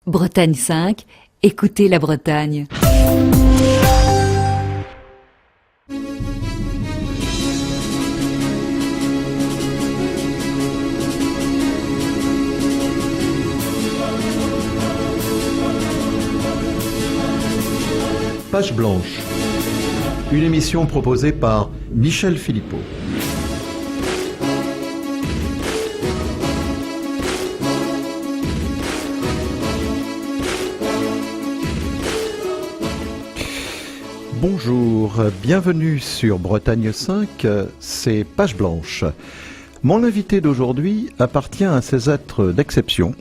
Bretagne 5, écoutez la Bretagne. Page blanche, une émission proposée par Michel Philippot. Bonjour, bienvenue sur Bretagne 5, c'est Page blanche. Mon invité d'aujourd'hui appartient à ces êtres d'exception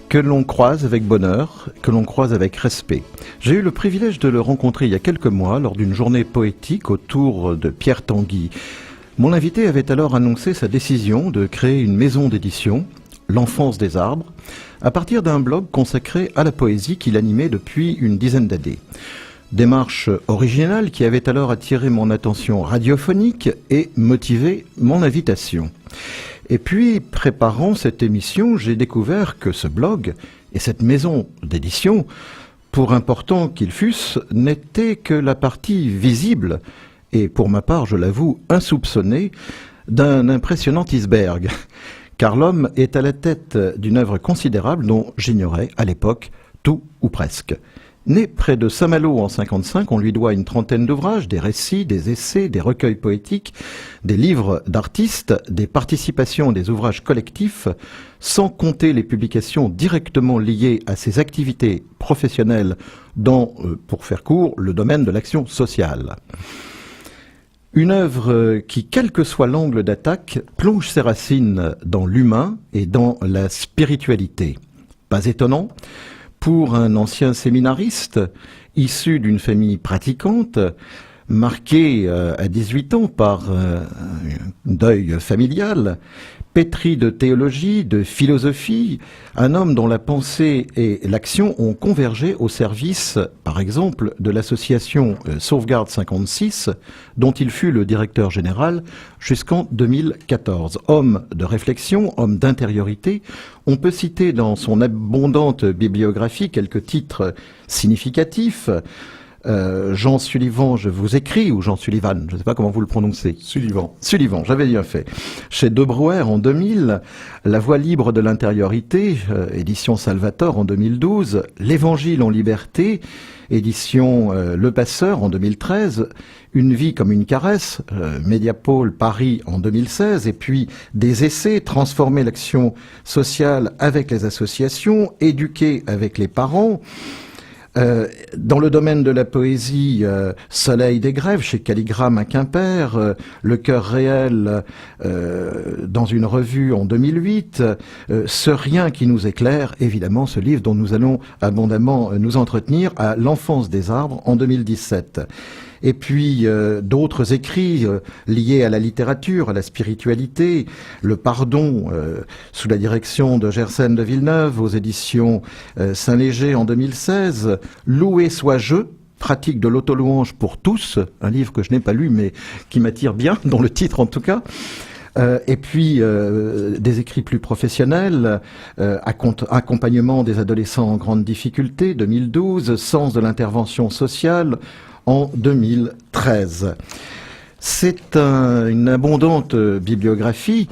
que l'on croise avec bonheur, que l'on croise avec respect. J'ai eu le privilège de le rencontrer il y a quelques mois lors d'une journée poétique autour de Pierre Tanguy. Mon invité avait alors annoncé sa décision de créer une maison d'édition, L'Enfance des Arbres, à partir d'un blog consacré à la poésie qu'il animait depuis une dizaine d'années. Démarche originale qui avait alors attiré mon attention radiophonique et motivé mon invitation. Et puis, préparant cette émission, j'ai découvert que ce blog et cette maison d'édition, pour important qu'ils fussent, n'étaient que la partie visible, et pour ma part, je l'avoue, insoupçonnée, d'un impressionnant iceberg. Car l'homme est à la tête d'une œuvre considérable dont j'ignorais, à l'époque, tout ou presque. Né près de Saint-Malo en 1955, on lui doit une trentaine d'ouvrages, des récits, des essais, des recueils poétiques, des livres d'artistes, des participations à des ouvrages collectifs, sans compter les publications directement liées à ses activités professionnelles dans, pour faire court, le domaine de l'action sociale. Une œuvre qui, quel que soit l'angle d'attaque, plonge ses racines dans l'humain et dans la spiritualité. Pas étonnant, pour un ancien séminariste, issu d'une famille pratiquante, marqué à 18 ans par un deuil familial, pétri de théologie, de philosophie, un homme dont la pensée et l'action ont convergé au service, par exemple, de l'association Sauvegarde 56, dont il fut le directeur général jusqu'en 2014. Homme de réflexion, homme d'intériorité, on peut citer dans son abondante bibliographie quelques titres significatifs. Jean Sullivan, je vous écris, ou Jean Sullivan, je ne sais pas comment vous le prononcez. Sullivan, j'avais bien fait. Chez De Brouwer en 2000, La Voix libre de l'intériorité, édition Salvator en 2012, L'Évangile en liberté, édition Le Passeur en 2013, Une vie comme une caresse, Mediapôle Paris en 2016, et puis des essais, Transformer l'action sociale avec les associations, Éduquer avec les parents. Dans le domaine de la poésie, Soleil des grèves chez Calligramme à Quimper, Le cœur réel dans une revue en 2008, Ce rien qui nous éclaire, évidemment ce livre dont nous allons abondamment nous entretenir, à L'Enfance des arbres en 2017. Et puis d'autres écrits liés à la littérature, à la spiritualité, Le pardon, sous la direction de Gersaine de Villeneuve, aux éditions Saint-Léger en 2016, Loué soit je, pratique de l'auto-louange pour tous, un livre que je n'ai pas lu mais qui m'attire bien, dont le titre en tout cas. Et puis des écrits plus professionnels, Accompagnement des adolescents en grande difficulté, 2012, Sens de l'intervention sociale, en 2013. C'est une abondante bibliographie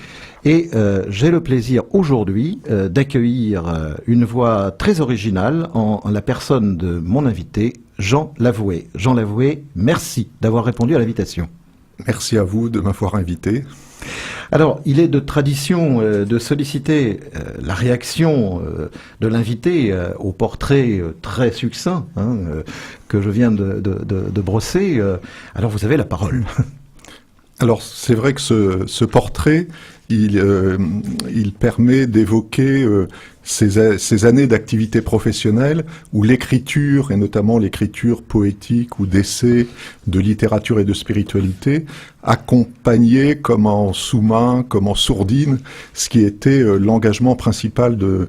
et j'ai le plaisir aujourd'hui d'accueillir une voix très originale en la personne de mon invité, Jean Lavoué. Jean Lavoué, merci d'avoir répondu à l'invitation. Merci à vous de m'avoir invité. Alors, il est de tradition de solliciter la réaction de l'invité au portrait très succinct que je viens de brosser. Alors, vous avez la parole. Alors, c'est vrai que ce portrait, il permet d'évoquer ces années d'activité professionnelle où l'écriture, et notamment l'écriture poétique ou d'essais, de littérature et de spiritualité, accompagnait comme en sous-main, comme en sourdine, ce qui était l'engagement principal de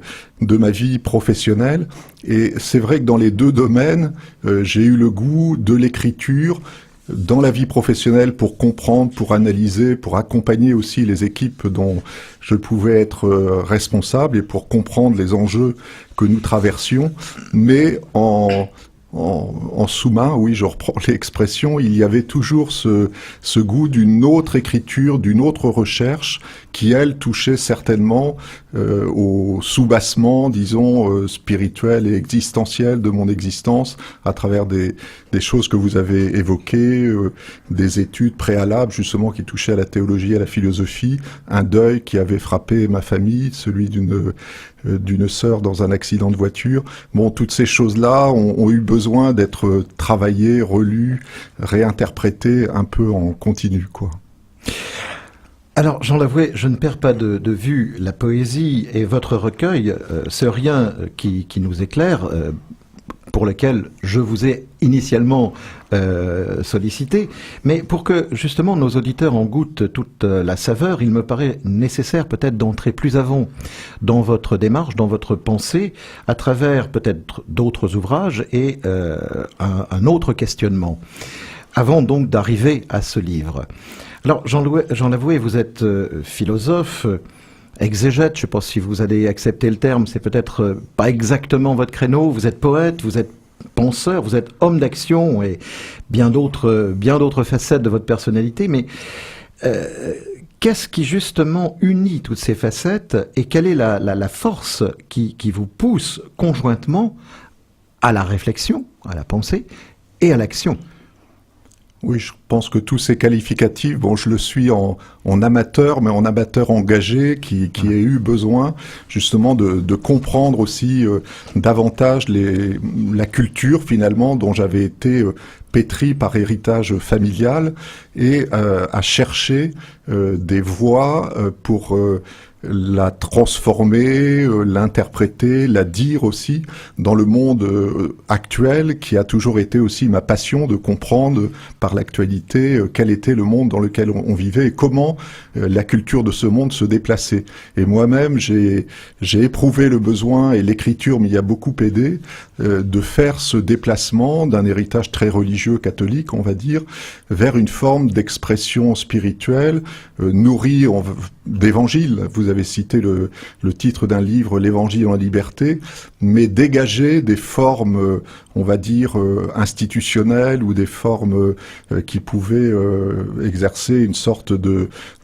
ma vie professionnelle. Et c'est vrai que dans les deux domaines, j'ai eu le goût de l'écriture dans la vie professionnelle pour comprendre, pour analyser, pour accompagner aussi les équipes dont je pouvais être responsable et pour comprendre les enjeux que nous traversions, mais en sous-main, oui, je reprends l'expression, il y avait toujours ce goût d'une autre écriture, d'une autre recherche qui, elle, touchait certainement au soubassement, disons, spirituel et existentiel de mon existence à travers des choses que vous avez évoquées, des études préalables, justement, qui touchaient à la théologie, à la philosophie, un deuil qui avait frappé ma famille, celui d'une sœur dans un accident de voiture. Bon, toutes ces choses-là ont eu besoin d'être travaillées, relues, réinterprétées un peu en continu, quoi. Alors, Jean Lavoué, je ne perds pas de vue la poésie et votre recueil, ce rien qui nous éclaire, pour lequel je vous ai initialement sollicité. Mais pour que justement nos auditeurs en goûtent toute la saveur, il me paraît nécessaire peut-être d'entrer plus avant dans votre démarche, dans votre pensée, à travers peut-être d'autres ouvrages et un autre questionnement, avant donc d'arriver à ce livre. Alors, Jean Lavoué, vous êtes philosophe, exégète, je ne sais pas si vous allez accepter le terme, c'est peut-être pas exactement votre créneau, vous êtes poète, vous êtes penseur, vous êtes homme d'action et bien d'autres facettes de votre personnalité, mais qu'est-ce qui justement unit toutes ces facettes et quelle est la force qui vous pousse conjointement à la réflexion, à la pensée et à l'action ? Oui, je pense que tous ces qualificatifs, bon, je le suis en amateur, mais en amateur engagé, qui a eu besoin justement de comprendre aussi davantage la culture finalement dont j'avais été pétri par héritage familial et à chercher des voies pour la transformer, l'interpréter, la dire aussi dans le monde actuel qui a toujours été aussi ma passion de comprendre par l'actualité quel était le monde dans lequel on vivait et comment la culture de ce monde se déplaçait. Et moi-même, j'ai éprouvé le besoin, et l'écriture m'y a beaucoup aidé, de faire ce déplacement d'un héritage très religieux catholique, on va dire, vers une forme d'expression spirituelle nourrie d'évangile. Vous avez cité le titre d'un livre, L'Évangile en liberté, mais dégager des formes, on va dire, institutionnelles ou des formes qui pouvaient exercer une sorte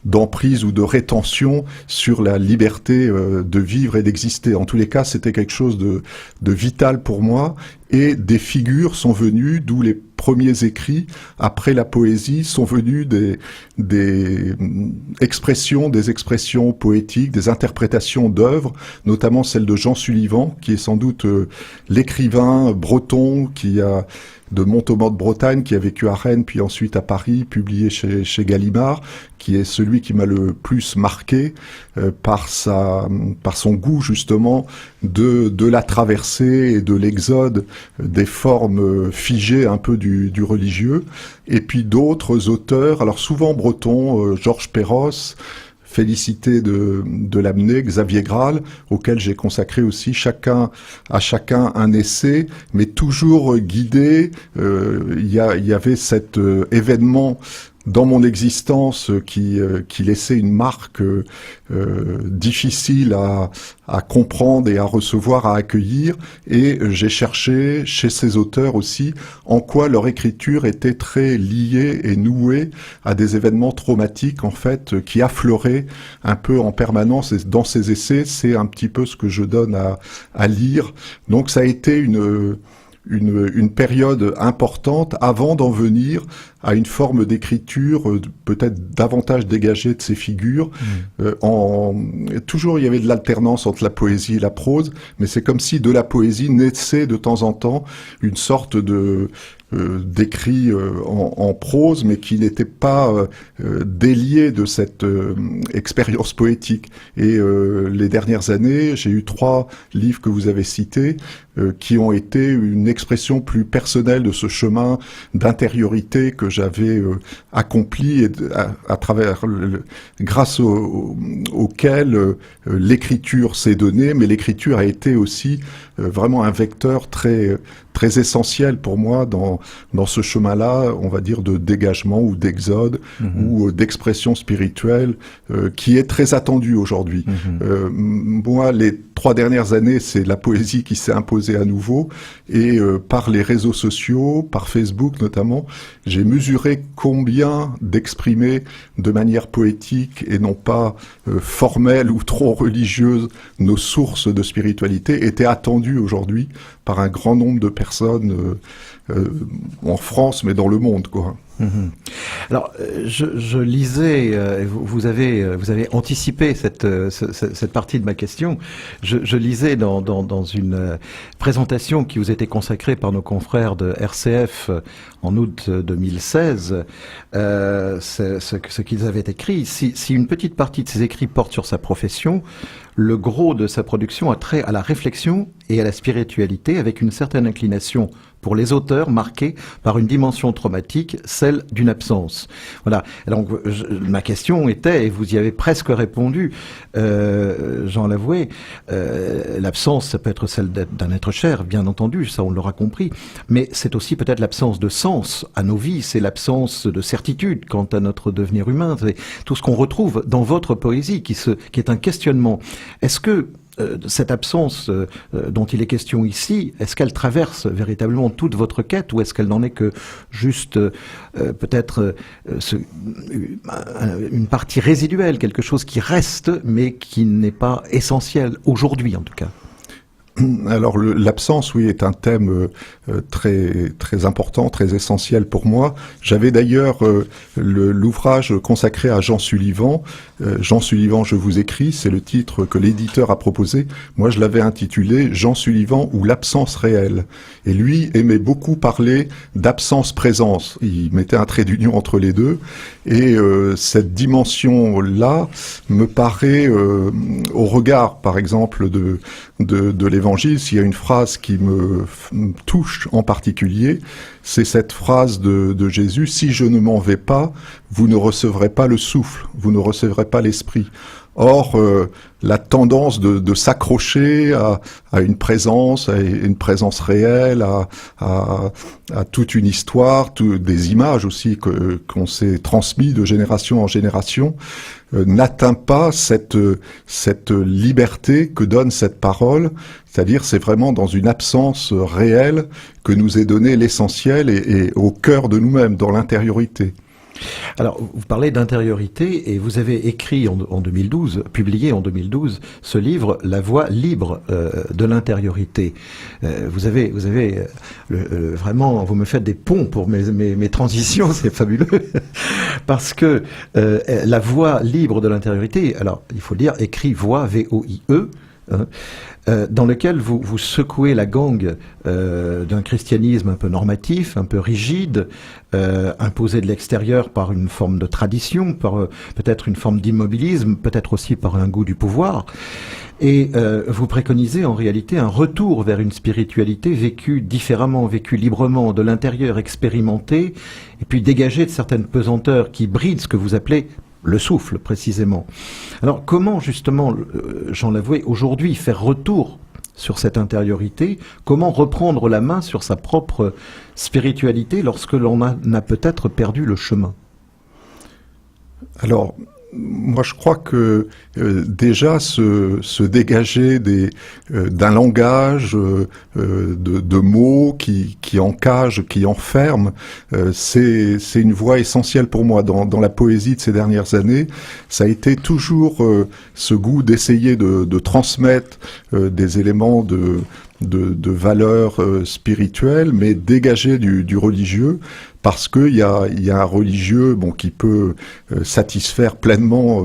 d'emprise ou de rétention sur la liberté de vivre et d'exister. En tous les cas, c'était quelque chose de vital pour moi. Et des figures sont venues, d'où les premiers écrits, après la poésie, sont venus des expressions poétiques, des interprétations d'œuvres, notamment celle de Jean Sullivan, qui est sans doute l'écrivain breton de Montauban de Bretagne, qui a vécu à Rennes, puis ensuite à Paris, publié chez Gallimard, qui est celui qui m'a le plus marqué par son goût justement de la traversée et de l'exode des formes figées un peu du religieux. Et puis d'autres auteurs, alors souvent bretons, Georges Perros, Félicité de Lamennais, Xavier Graal, auquel j'ai consacré aussi à chacun un essai, mais toujours guidé. Il y avait cet événement dans mon existence qui laissait une marque difficile à comprendre et à recevoir, à accueillir, et j'ai cherché chez ces auteurs aussi en quoi leur écriture était très liée et nouée à des événements traumatiques en fait qui affleuraient un peu en permanence, et dans ces essais c'est un petit peu ce que je donne à lire. Donc ça a été une période importante avant d'en venir à une forme d'écriture peut-être davantage dégagée de ces figures. Toujours il y avait de l'alternance entre la poésie et la prose, mais c'est comme si de la poésie naissait de temps en temps une sorte d'écrit en prose, mais qui n'était pas délié de cette expérience poétique. Et les dernières années, j'ai eu 3 livres que vous avez cités, qui ont été une expression plus personnelle de ce chemin d'intériorité que j'avais accompli et à travers grâce auquel l'écriture s'est donnée, mais l'écriture a été aussi vraiment un vecteur très très essentiel pour moi dans ce chemin-là, on va dire de dégagement ou d'exode ou d'expression spirituelle qui est très attendue aujourd'hui. Moi, les 3 dernières années, c'est la poésie qui s'est imposée à nouveau et par les réseaux sociaux, par Facebook notamment, j'ai mesuré combien d'exprimer de manière poétique et non pas formelle ou trop religieuse nos sources de spiritualité étaient attendues aujourd'hui par un grand nombre de personnes en France, mais dans le monde, quoi. Alors, je lisais, vous avez anticipé cette partie de ma question. Je lisais dans une présentation qui vous était consacrée par nos confrères de RCF en août 2016, ce qu'ils avaient écrit. Si une petite partie de ses écrits porte sur sa profession, le gros de sa production a trait à la réflexion et à la spiritualité, avec une certaine inclination pour les auteurs marqués par une dimension traumatique, celle d'une absence. Voilà. Donc, ma question était, et vous y avez presque répondu, Jean Lavoué, l'absence, ça peut être celle d'un être cher, bien entendu, ça on l'aura compris, mais c'est aussi peut-être l'absence de sens à nos vies, c'est l'absence de certitude quant à notre devenir humain, c'est tout ce qu'on retrouve dans votre poésie qui est un questionnement. Est-ce que cette absence dont il est question ici, est-ce qu'elle traverse véritablement toute votre quête ou est-ce qu'elle n'en est que juste peut-être une partie résiduelle, quelque chose qui reste mais qui n'est pas essentiel aujourd'hui en tout cas? Alors l'absence, oui, est un thème très très important, très essentiel pour moi. J'avais d'ailleurs l'ouvrage consacré à Jean Sullivan. Jean Sullivan, je vous écris, c'est le titre que l'éditeur a proposé. Moi, je l'avais intitulé Jean Sullivan ou l'absence réelle. Et lui aimait beaucoup parler d'absence-présence. Il mettait un trait d'union entre les deux. Et cette dimension-là me paraît, au regard, par exemple, de l'Évangile, s'il y a une phrase qui me touche en particulier, c'est cette phrase de Jésus: « Si je ne m'en vais pas, vous ne recevrez pas le souffle, vous ne recevrez pas l'esprit. » Or, la tendance de s'accrocher à une présence réelle, à toute une histoire, des images aussi qu'on s'est transmis de génération en génération, n'atteint pas cette liberté que donne cette parole. C'est-à-dire, c'est vraiment dans une absence réelle que nous est donné l'essentiel et au cœur de nous-mêmes, dans l'intériorité. Alors, vous parlez d'intériorité et vous avez écrit en 2012, publié en 2012, ce livre « La voie libre de l'intériorité ». Vous avez vraiment, vous me faites des ponts pour mes transitions, c'est fabuleux, parce que la voie libre de l'intériorité, alors il faut le dire, écrit voie, V-O-I-E, dans lequel vous secouez la gangue d'un christianisme un peu normatif, un peu rigide, imposé de l'extérieur par une forme de tradition, par peut-être une forme d'immobilisme, peut-être aussi par un goût du pouvoir. Et vous préconisez en réalité un retour vers une spiritualité vécue différemment, vécue librement, de l'intérieur, expérimentée, et puis dégagée de certaines pesanteurs qui brident ce que vous appelez le souffle, précisément. Alors, comment, justement, Jean Lavoué, aujourd'hui, faire retour sur cette intériorité? Comment reprendre la main sur sa propre spiritualité lorsque l'on a peut-être perdu le chemin? Alors, moi, je crois que déjà se dégager d'un langage de mots qui encage, qui enferme, c'est une voie essentielle pour moi dans la poésie de ces dernières années. Ça a été toujours ce goût d'essayer de transmettre des éléments de valeurs spirituelles, mais dégagés du religieux, parce qu'il y a un religieux qui peut satisfaire pleinement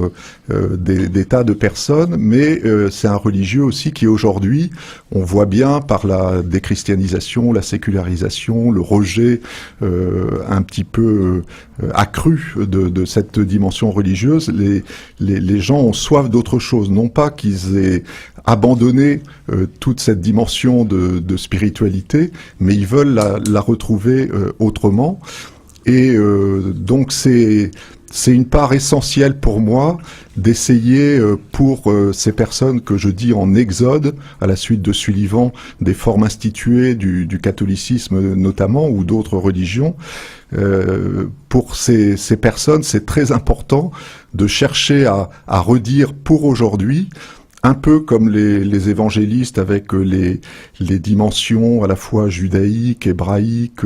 des tas de personnes, mais c'est un religieux aussi qui aujourd'hui, on voit bien par la déchristianisation, la sécularisation, le rejet un petit peu accru de cette dimension religieuse, les gens ont soif d'autre chose, non pas qu'ils aient abandonné toute cette dimension de spiritualité, mais ils veulent la retrouver autrement. Et donc c'est c'est une part essentielle pour moi d'essayer pour ces personnes que je dis en exode, à la suite de Sullivan, des formes instituées du catholicisme notamment, ou d'autres religions. Pour ces personnes, c'est très important de chercher à redire pour aujourd'hui, un peu comme les évangélistes avec les dimensions à la fois judaïques, hébraïques,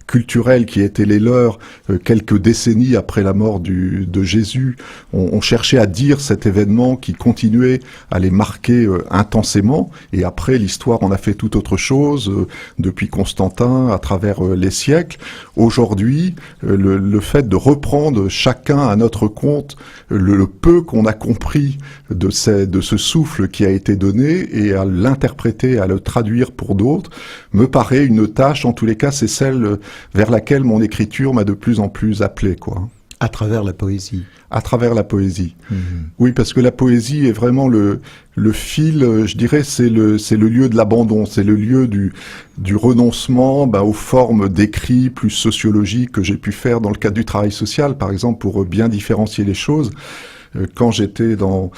culturelles qui étaient les leurs quelques décennies après la mort de Jésus, on cherchait à dire cet événement qui continuait à les marquer intensément, et après l'histoire en a fait tout autre chose, depuis Constantin, à travers les siècles. Aujourd'hui, le fait de reprendre chacun à notre compte le peu qu'on a compris de ce souffle qui a été donné, et à l'interpréter, à le traduire pour d'autres, me paraît une tâche, en tous les cas, c'est celle vers laquelle mon écriture m'a de plus en plus appelé, quoi. À travers la poésie. À travers la poésie. Oui, parce que la poésie est vraiment le fil, je dirais, c'est le lieu de l'abandon, c'est le lieu du renoncement aux formes d'écrits plus sociologiques que j'ai pu faire dans le cadre du travail social, par exemple, pour bien différencier les choses. Quand j'étais dans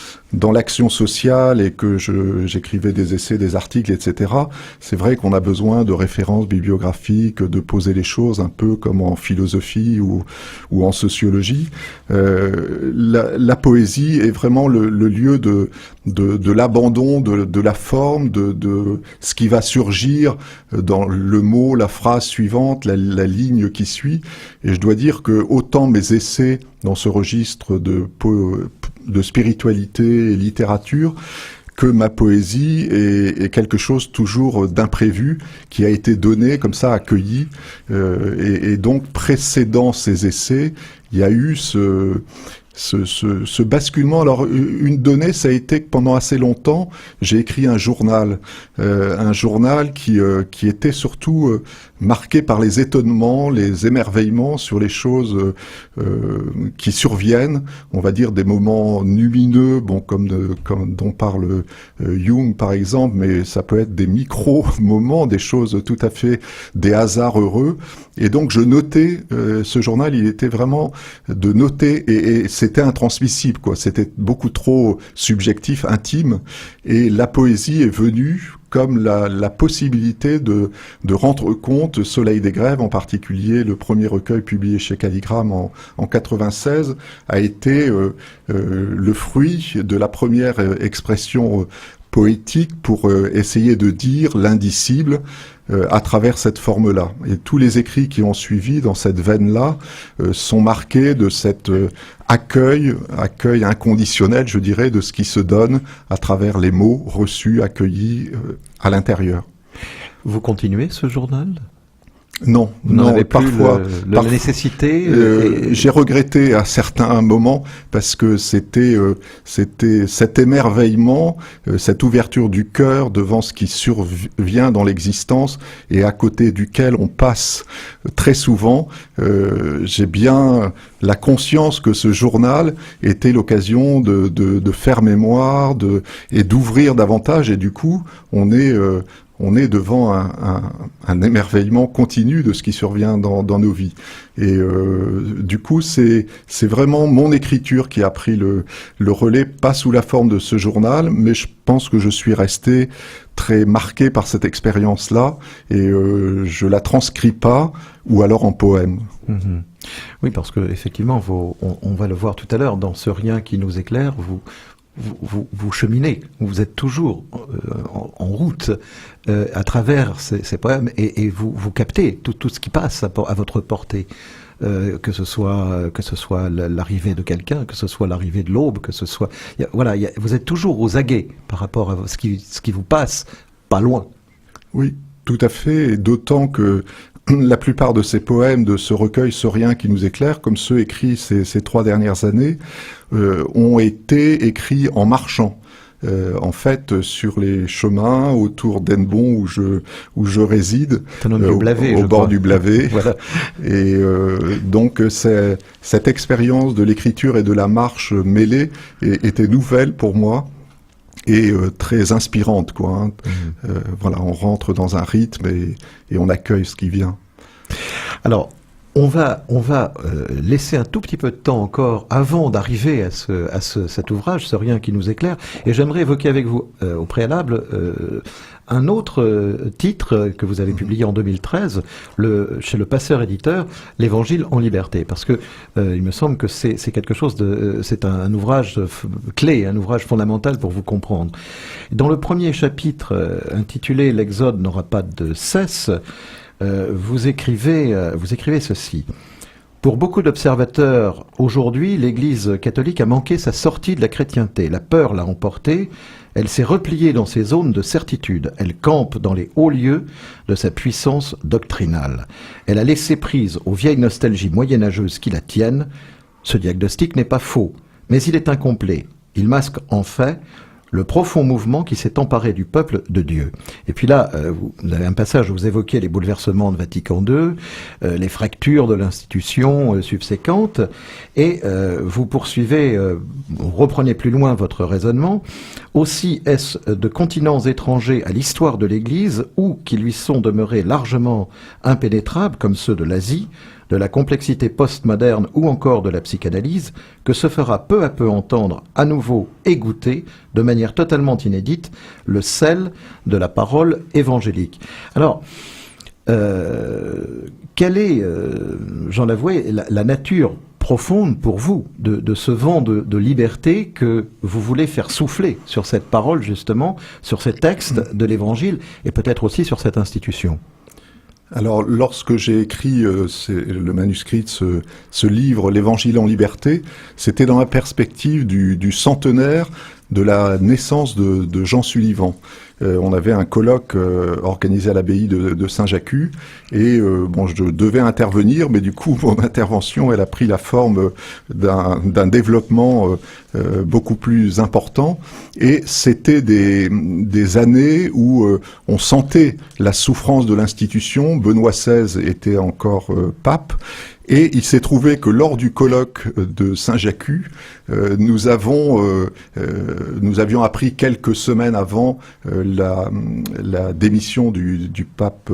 l'action sociale et que j'écrivais des essais, des articles, etc., c'est vrai qu'on a besoin de références bibliographiques, de poser les choses un peu comme en philosophie ou en sociologie. La poésie est vraiment le lieu de l'abandon, de la forme, de ce qui va surgir dans le mot, la phrase suivante, la ligne qui suit. Et je dois dire que autant mes essais dans ce registre de spiritualité et littérature, que ma poésie est quelque chose toujours d'imprévu, qui a été donné, comme ça, accueilli, et donc précédant ces essais, il y a eu ce basculement. Alors, une donnée, ça a été que pendant assez longtemps, j'ai écrit un journal qui était surtout marqué par les étonnements, les émerveillements sur les choses qui surviennent, on va dire des moments lumineux, comme dont parle Jung par exemple, mais ça peut être des micro-moments, des choses tout à fait, des hasards heureux. Et donc je notais, ce journal, il était vraiment de noter, et c'était intransmissible, quoi. C'était beaucoup trop subjectif, intime, et la poésie est venue comme la possibilité de rendre compte. Soleil des grèves, en particulier, le premier recueil publié chez Calligramme en 96, a été le fruit de la première expression poétique pour essayer de dire l'indicible à travers cette forme-là. Et tous les écrits qui ont suivi dans cette veine-là sont marqués de cet accueil inconditionnel, je dirais, de ce qui se donne à travers les mots reçus, accueillis à l'intérieur. Vous continuez ce journal ? Non, vous n'en avez parfois, la nécessité. J'ai regretté à certains moments parce que c'était cet émerveillement, cette ouverture du cœur devant ce qui survient dans l'existence et à côté duquel on passe très souvent. J'ai bien la conscience que ce journal était l'occasion de faire mémoire, et d'ouvrir davantage, et du coup on est devant un émerveillement continu de ce qui survient dans nos vies. Et du coup, c'est vraiment mon écriture qui a pris le relais, pas sous la forme de ce journal, mais je pense que je suis resté très marqué par cette expérience-là, et je la transcris pas, ou alors en poème. Mmh. Oui, parce que effectivement, on va le voir tout à l'heure, dans ce rien qui nous éclaire, vous cheminez, vous êtes toujours en route à travers ces poèmes, et vous captez tout ce qui passe à votre portée, que ce soit l'arrivée de quelqu'un, que ce soit l'arrivée de l'aube, que ce soit vous êtes toujours aux aguets par rapport à ce qui vous passe pas loin. Oui, tout à fait, et d'autant que la plupart de ces poèmes de ce recueil Ce rien qui nous éclaire, comme ceux écrits ces 3 dernières années, ont été écrits en marchant. En fait, sur les chemins autour d'Hennebont où je réside, au bord du Blavet. Voilà. Et donc cette expérience de l'écriture et de la marche mêlée était nouvelle pour moi. Et très inspirante, quoi. Hein. Mmh. On rentre dans un rythme et on accueille ce qui vient. Alors, On va laisser un tout petit peu de temps encore avant d'arriver à cet ouvrage, ce rien qui nous éclaire. Et j'aimerais évoquer avec vous, au préalable, un autre titre que vous avez publié en 2013, chez le Passeur éditeur, l'Évangile en liberté. Parce que il me semble que c'est quelque chose c'est un ouvrage clé, un ouvrage fondamental pour vous comprendre. Dans le premier chapitre, intitulé L'Exode n'aura pas de cesse, vous écrivez ceci. Pour beaucoup d'observateurs, aujourd'hui, l'Église catholique a manqué sa sortie de la chrétienté. La peur l'a emportée. Elle s'est repliée dans ses zones de certitude. Elle campe dans les hauts lieux de sa puissance doctrinale. Elle a laissé prise aux vieilles nostalgies moyenâgeuses qui la tiennent. Ce diagnostic n'est pas faux, mais il est incomplet. Il masque en fait le profond mouvement qui s'est emparé du peuple de Dieu. Et puis là, vous avez un passage où vous évoquez les bouleversements de Vatican II, les fractures de l'institution subséquente, et vous poursuivez, vous reprenez plus loin votre raisonnement. Aussi est-ce de continents étrangers à l'histoire de l'Église, ou qui lui sont demeurés largement impénétrables, comme ceux de l'Asie, de la complexité postmoderne ou encore de la psychanalyse, que se fera peu à peu entendre à nouveau et goûter, de manière totalement inédite, le sel de la parole évangélique. Alors, quelle est, Jean Lavoué, la nature profonde pour vous de ce vent de liberté que vous voulez faire souffler sur cette parole, justement, sur ces textes de l'Évangile, et peut-être aussi sur cette institution? Alors, lorsque j'ai écrit le manuscrit de ce livre, l'Évangile en liberté, c'était dans la perspective du centenaire de la naissance de Jean Sullivan. On avait un colloque organisé à l'abbaye de Saint-Jacques et je devais intervenir, mais du coup mon intervention elle a pris la forme d'un développement beaucoup plus important, et c'était des années où on sentait la souffrance de l'institution. Benoît XVI était encore pape. Et il s'est trouvé que lors du colloque de Saint-Jacques, nous avions appris quelques semaines avant la démission du pape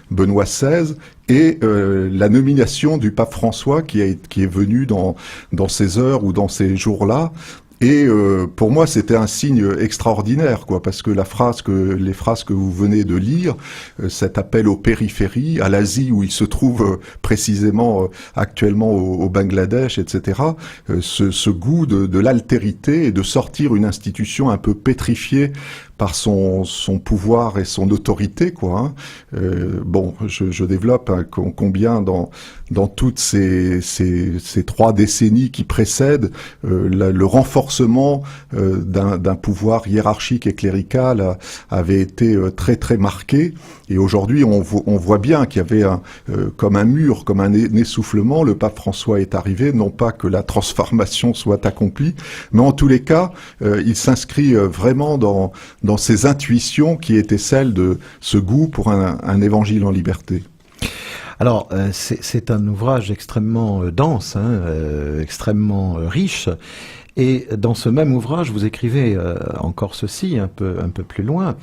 Benoît XVI et la nomination du pape François qui est venu dans ces heures ou dans ces jours-là. Et pour moi, c'était un signe extraordinaire, quoi, parce que les phrases que vous venez de lire, cet appel aux périphéries, à l'Asie où il se trouve précisément actuellement au Bangladesh, etc. Ce goût de l'altérité et de sortir une institution un peu pétrifiée par son pouvoir et son autorité, quoi. Je développe combien dans toutes ces 3 décennies qui précèdent le renforcement d'un pouvoir hiérarchique et clérical avait été très très marqué. Et aujourd'hui, on voit bien qu'il y avait comme un mur, comme un essoufflement. Le pape François est arrivé, non pas que la transformation soit accomplie, mais en tous les cas, il s'inscrit vraiment dans ces intuitions qui étaient celles de ce goût pour un évangile en liberté. Alors, c'est un ouvrage extrêmement dense, extrêmement riche. Et dans ce même ouvrage, vous écrivez encore ceci, un peu plus loin.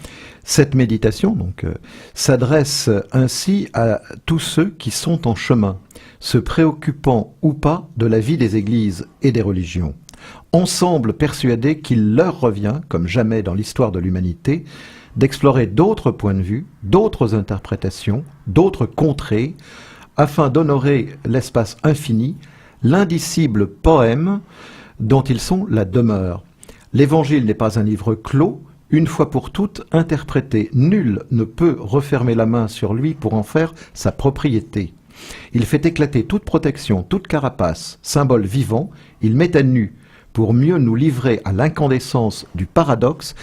Cette méditation, donc, s'adresse ainsi à tous ceux qui sont en chemin, se préoccupant ou pas de la vie des églises et des religions. Ensemble persuadés qu'il leur revient, comme jamais dans l'histoire de l'humanité, d'explorer d'autres points de vue, d'autres interprétations, d'autres contrées, afin d'honorer l'espace infini, l'indicible poème dont ils sont la demeure. L'Évangile n'est pas un livre clos, une fois pour toutes interprété. Nul ne peut refermer la main sur lui pour en faire sa propriété. Il fait éclater toute protection, toute carapace, symbole vivant, il met à nu pour mieux nous livrer à l'incandescence du paradoxe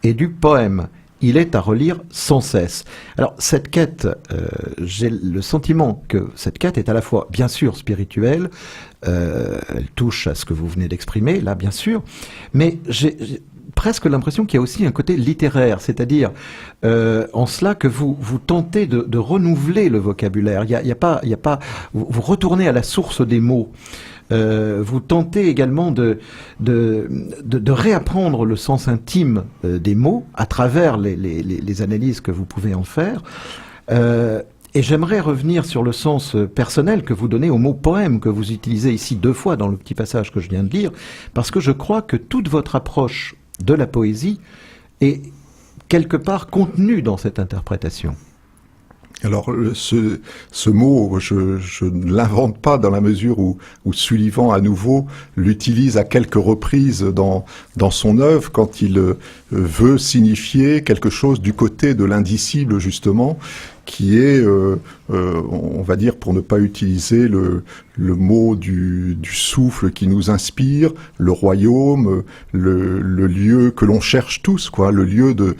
et du poème. Il est à relire sans cesse. Alors, cette quête, j'ai le sentiment que cette quête est à la fois, bien sûr, spirituelle, elle touche à ce que vous venez d'exprimer, là, bien sûr, mais j'ai presque l'impression qu'il y a aussi un côté littéraire, c'est-à-dire en cela que vous tentez de renouveler le vocabulaire. Il y a pas, vous retournez à la source des mots. Vous tentez également de réapprendre le sens intime des mots à travers les analyses que vous pouvez en faire. Et j'aimerais revenir sur le sens personnel que vous donnez au mot poème, que vous utilisez ici 2 fois dans le petit passage que je viens de lire, parce que je crois que toute votre approche de la poésie est quelque part contenue dans cette interprétation. Alors ce mot, je ne l'invente pas dans la mesure où Sullivan à nouveau l'utilise à quelques reprises dans son œuvre quand il veut signifier quelque chose du côté de l'indicible justement, qui est, on va dire, pour ne pas utiliser le mot du souffle qui nous inspire, le royaume, le lieu que l'on cherche tous, quoi, le lieu de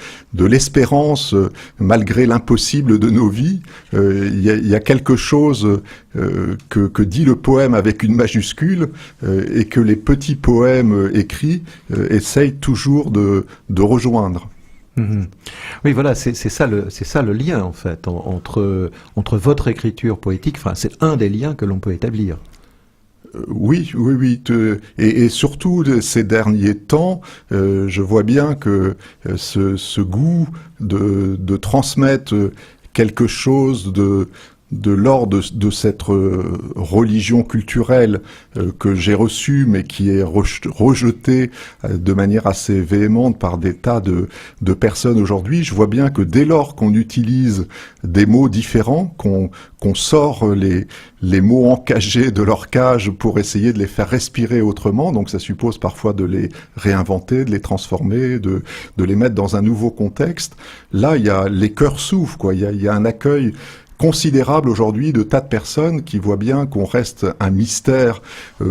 l'espérance malgré l'impossible de nos vies. Il y a quelque chose que dit le poème avec une majuscule et que les petits poèmes écrits essayent toujours de rejoindre. Oui, voilà, c'est ça le lien en fait entre votre écriture poétique. Enfin, c'est un des liens que l'on peut établir. Oui. Et surtout ces derniers temps, je vois bien que ce goût de transmettre quelque chose de l'ordre de cette religion culturelle que j'ai reçue, mais qui est rejetée de manière assez véhémente par des tas de personnes aujourd'hui. Je vois bien que dès lors qu'on utilise des mots différents, qu'on sort les mots encagés de leur cage pour essayer de les faire respirer autrement, donc ça suppose parfois de les réinventer, de les transformer, de les mettre dans un nouveau contexte. Là, il y a les cœurs s'ouvrent, quoi. Il y a un accueil considérable aujourd'hui de tas de personnes qui voient bien qu'on reste un mystère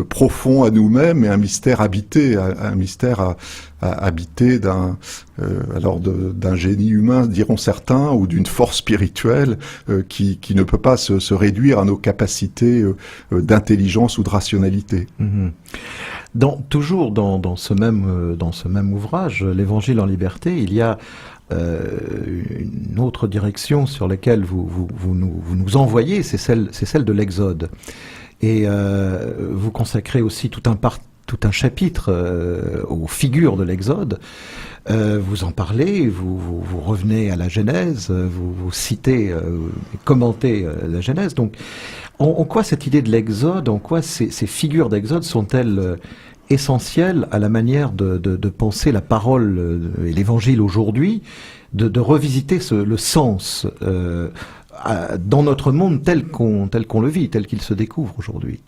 profond à nous-mêmes et un mystère habité, habité d'un génie humain, diront certains, ou d'une force spirituelle qui ne peut pas se réduire à nos capacités d'intelligence ou de rationalité. Toujours dans ce même ouvrage, l'Évangile en liberté, il y a une autre direction sur laquelle vous nous envoyez, c'est celle de l'Exode. Et vous consacrez aussi tout un chapitre aux figures de l'Exode. Vous en parlez, vous revenez à la Genèse, vous citez, commentez la Genèse. Donc, en quoi cette idée de l'Exode, en quoi ces figures d'Exode sont-elles essentielles à la manière de penser la parole et l'Évangile aujourd'hui, de revisiter le sens dans notre monde tel qu'on le vit, tel qu'il se découvre aujourd'hui?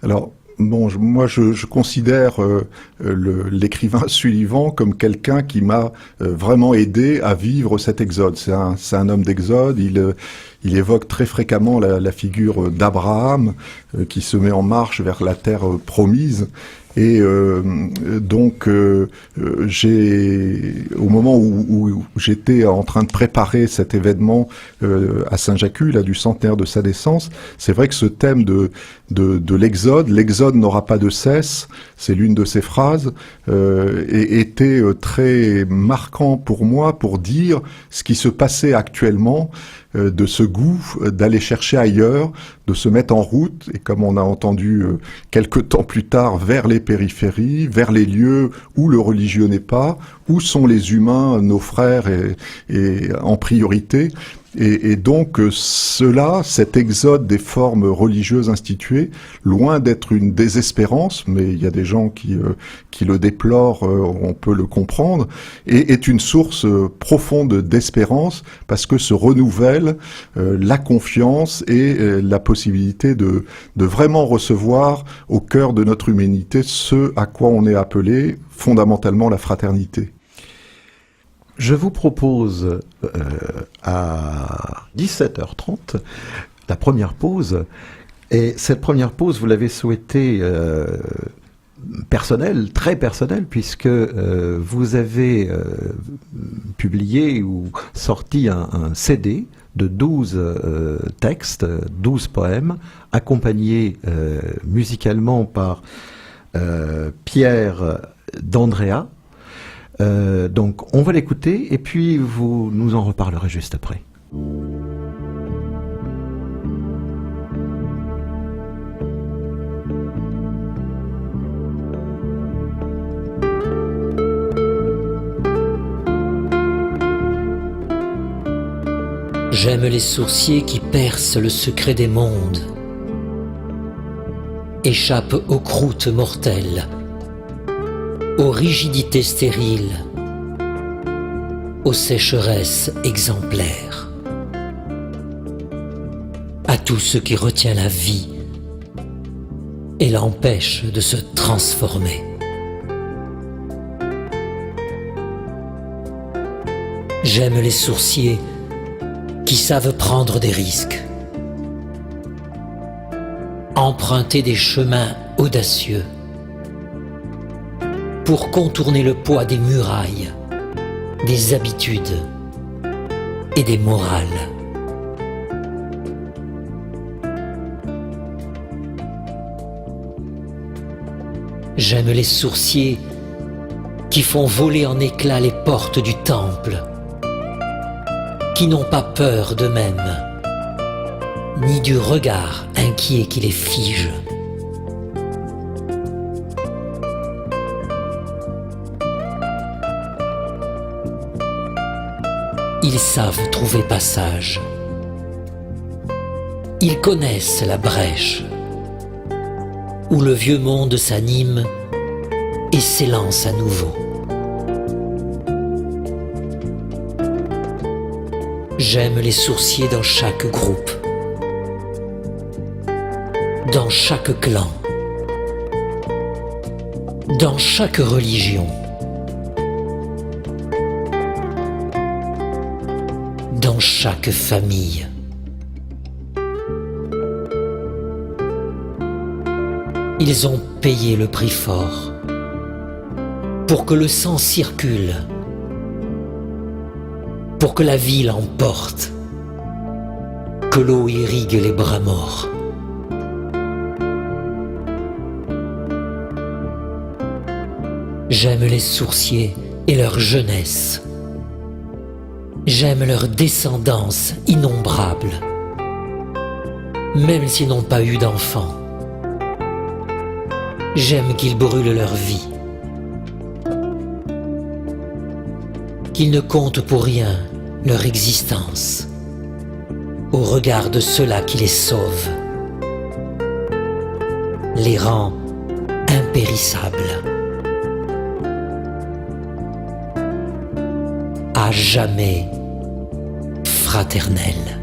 Alors, bon, moi je considère l'écrivain Sullivan comme quelqu'un qui m'a vraiment aidé à vivre cet exode. C'est un homme d'exode. Il évoque très fréquemment la figure d'Abraham qui se met en marche vers la terre promise. Et donc au moment où j'étais en train de préparer cet événement à Saint-Jacques, là, du centenaire de sa naissance, c'est vrai que ce thème de l'exode n'aura pas de cesse, c'est l'une de ses phrases, était très marquant pour moi pour dire ce qui se passait actuellement, de ce goût d'aller chercher ailleurs, de se mettre en route, et comme on a entendu quelque temps plus tard, vers les périphéries, vers les lieux où le religieux n'est pas, où sont les humains, nos frères, et en priorité. Et donc cet exode des formes religieuses instituées, loin d'être une désespérance, mais il y a des gens qui le déplorent, on peut le comprendre, et est une source profonde d'espérance parce que se renouvelle la confiance et la possibilité de vraiment recevoir au cœur de notre humanité ce à quoi on est appelé fondamentalement la fraternité. Je vous propose à 17h30 la première pause. Et cette première pause, vous l'avez souhaitée personnelle, très personnelle, puisque vous avez publié ou sorti un CD de 12 textes, 12 poèmes, accompagnés musicalement par Pierre d'Andrea. Donc on va l'écouter et puis vous nous en reparlerez juste après. J'aime les sourciers qui percent le secret des mondes, échappent aux croûtes mortelles, aux rigidités stériles, aux sécheresses exemplaires, à tout ce qui retient la vie et l'empêche de se transformer. J'aime les sourciers qui savent prendre des risques, emprunter des chemins audacieux pour contourner le poids des murailles, des habitudes et des morales. J'aime les sourciers qui font voler en éclats les portes du temple, qui n'ont pas peur d'eux-mêmes, ni du regard inquiet qui les fige. Ils savent trouver passage. Ils connaissent la brèche où le vieux monde s'anime et s'élance à nouveau. J'aime les sourciers dans chaque groupe, dans chaque clan, dans chaque religion, dans chaque famille. Ils ont payé le prix fort pour que le sang circule, pour que la vie l'emporte, que l'eau irrigue les bras morts. J'aime les sourciers et leur jeunesse. J'aime leur descendance innombrable, même s'ils n'ont pas eu d'enfants. J'aime qu'ils brûlent leur vie, qu'ils ne comptent pour rien leur existence au regard de ceux-là qui les sauvent, les rend impérissables, à jamais fraternels.